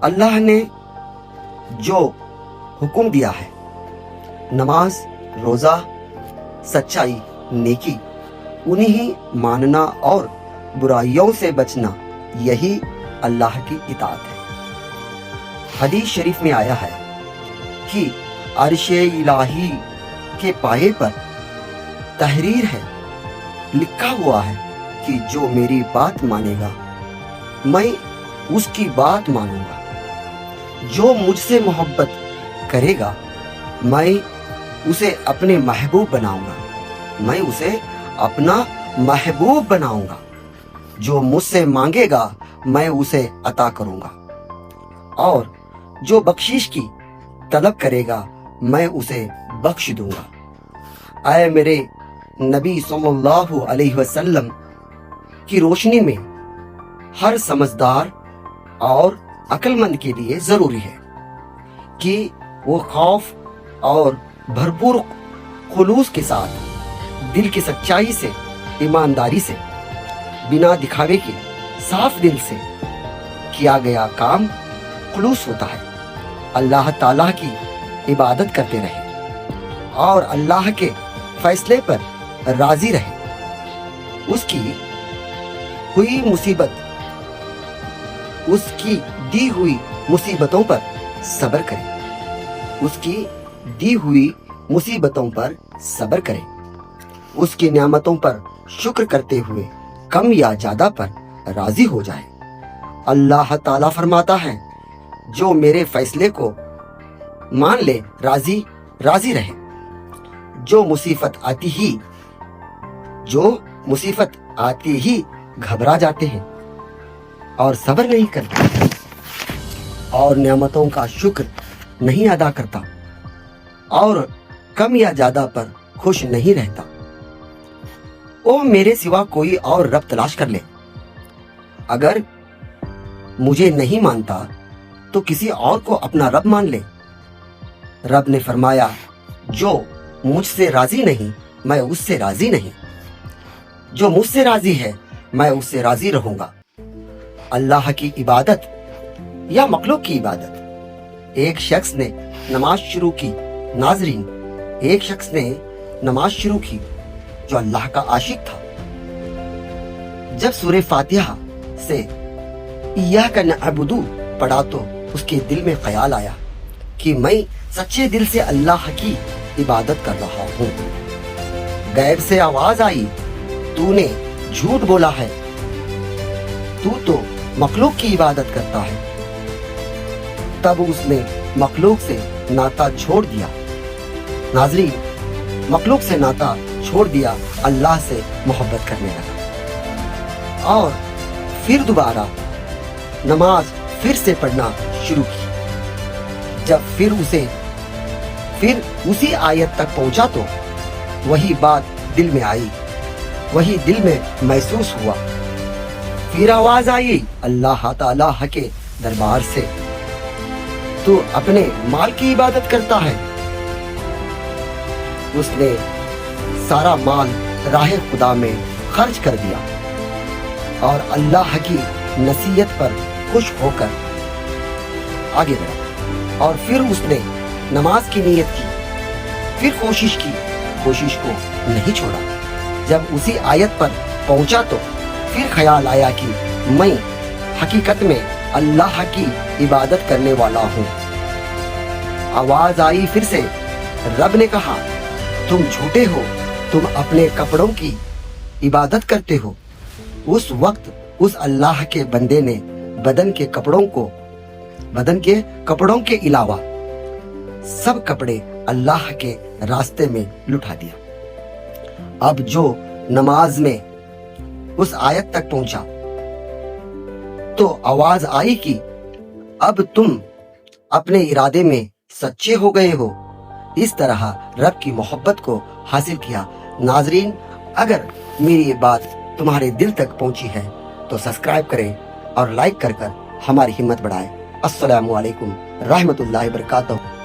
अल्लाह ने जो हुक्म दिया है, नमाज, रोज़ा, सच्चाई, नेकी, उन्हीं मानना और बुराइयों से बचना, यही अल्लाह की इताअत है। हदीस शरीफ में आया है कि अर्श-ए इलाही के पाए पर तहरीर है, लिखा हुआ है कि जो मेरी बात मानेगा मैं उसकी बात मानूंगा, जो मुझसे मोहब्बत करेगा मैं उसे अपने महबूब बनाऊंगा, मैं उसे अपना महबूब बनाऊंगा, जो मुझसे मांगेगा मैं उसे अता करूंगा, और जो बख्शिश की तलब करेगा मैं उसे बख्श दूंगा। ऐ मेरे नबी सल्लल्लाहु अलैहि वसल्लम की रोशनी में हर समझदार और अक्लमंद के लिए जरूरी है कि वो खौफ और भरपूर खुलूस के साथ, दिल की सच्चाई से, ईमानदारी से, बिना दिखावे के साफ दिल से किया गया काम खुलूस होता है, अल्लाह ताला की इबादत करते रहे और अल्लाह के फैसले पर राजी रहे, उसकी हुई मुसीबत, उसकी दी हुई मुसीबतों पर सब्र करें, उसकी दी हुई मुसीबतों पर सब्र करें, उसकी नेमतों पर शुक्र करते हुए कम या ज्यादा पर राजी हो जाए। अल्लाह ताला फरमाता है, जो मेरे फैसले को मान ले राजी राजी रहे, जो मुसीबत आती ही घबरा जाते हैं और सब्र नहीं करते और नेमतों का शुक्र नहीं अदा करता और कम या ज्यादा पर खुश नहीं रहता, ओ मेरे सिवा कोई और रब तलाश कर ले। अगर मुझे नहीं मानता तो किसी और को अपना रब मान ले। रब ने फरमाया, जो मुझसे राजी नहीं मैं उससे राजी नहीं, जो मुझसे राजी है मैं उससे राजी रहूंगा। अल्लाह की इबादत या मखलूक की इबादत। एक शख्स ने नमाज शुरू की, नाजरीन, एक शख्स ने नमाज शुरू की जो अल्लाह का आशिक था। जब सूरह फातिहा से इय्याका नअबुदु पढ़ा तो उसके दिल में ख्याल आया कि मैं सच्चे दिल से अल्लाह की इबादत कर रहा हूँ। गैब से आवाज आई, तूने झूठ बोला है, तू तो मखलूक की इबादत करता है। तब उसने मखलूक से नाता छोड़ दिया। नाजरीन, मखलूक से नाता छोड़ दिया, अल्लाह से मोहब्बत करने लगा और फिर दोबारा नमाज फिर से पढ़ना शुरू की। जब फिर उसी आयत तक पहुंचा तो वही बात दिल में आई, वही दिल में महसूस हुआ। फिर आवाज आई अल्लाह ताला के दरबार से, तू अपने माल की इबादत करता है। उसने सारा माल राह खुदा में खर्च कर दिया और अल्लाह की नसीहत पर खुश होकर आगे बढ़ा और फिर उसने नमाज की नीयत की, फिर कोशिश को नहीं छोड़ा। जब उसी आयत पर पहुंचा तो फिर ख्याल आया कि मैं हकीकत में अल्लाह की इबादत करने वाला हूँ। आवाज आई फिर से, रब ने कहा, तुम झूठे हो, तुम अपने कपड़ों की इबादत करते हो। उस वक्त उस अल्लाह के बंदे ने बदन के कपड़ों के अलावा सब कपड़े अल्लाह के रास्ते में लुटा दिया। अब जो नमाज में उस आयत तक पहुंचा तो आवाज आई कि अब तुम अपने इरादे में सच्चे हो गए हो। इस तरह रब की मोहब्बत को हासिल किया। नाजरीन, अगर मेरी ये बात तुम्हारे दिल तक पहुंची है तो सब्सक्राइब करें और लाइक कर हमारी हिम्मत बढ़ाएं। अस्सलामु अलैकुम रहमतुल्लाहि व बरकातहू।